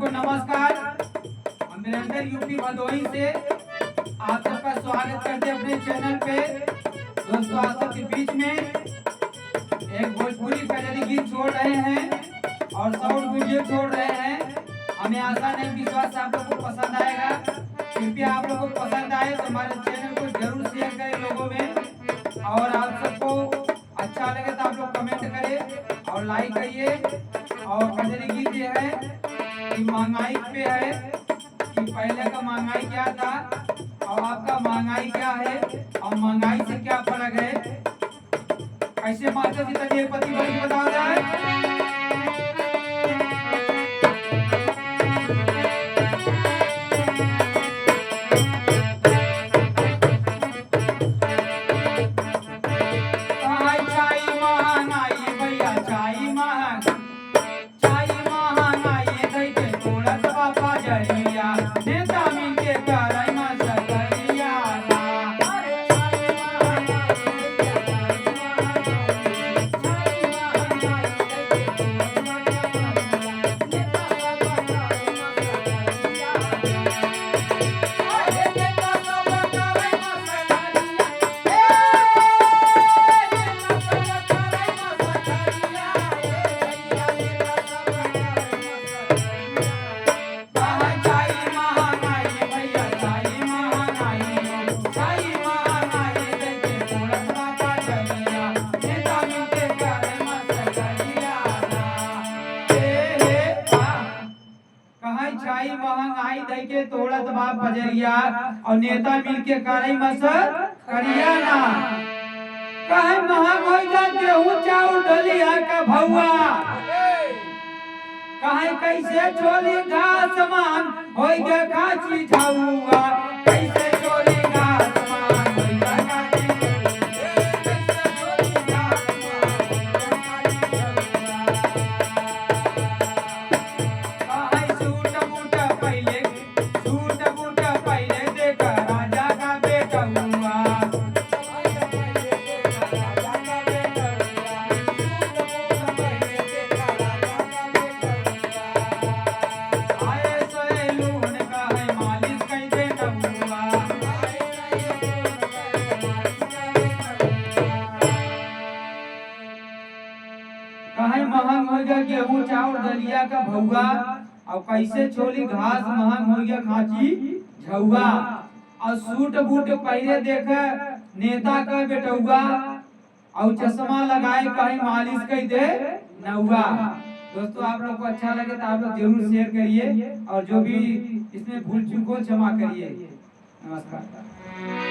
को नमस्कार। हम निरंतर यूपी भदोही से आप सबका स्वागत करते हैं अपने चैनल पे। दोस्तों, आप सबके बीच में एक भोजपुरी कजरी गीत छोड़ रहे हैं और साउंड वीडियो छोड़ रहे हैं। हमें आशा नहीं विश्वास आप लोग को पसंद आएगा। कृपया आप लोग को पसंद आए तो हमारे चैनल को जरूर शेयर करें लोगों में, और आप सबको अच्छा लगे तो आप लोग कमेंट करें और लाइक करिए। और कजरी गीत ये है कि महंगाई पे है कि पहले का महंगाई क्या था और आपका महंगाई क्या है और महंगाई से क्या फर्क है। कैसे मास्टर जी तक पति बड़ी बताओ जाए। महंगाई दे के तोड़त बा बजरिया और नेता मिल के करे मस करिया ना। कहे महंग हो जा गेहूं चाउर दलिया का भौआ, कहे कैसे चोली घास मान हो गया काची झाउआ। कैसे चोली घास मान हो गया काची महंग हो गया गेहूं चाउर दलिया का भौआ और कैसे छोली घास महंग हो गया खाची झौआ। और सूट बूट पहले देखे नेता का बेटौआ और चश्मा लगाए कहीं मालिश कर दे नौआ। दोस्तों, आप लोग को अच्छा लगे तो आप लोग जरूर शेयर करिए और जो भी इसमें भूल चूक हो क्षमा करिए। नमस्कार।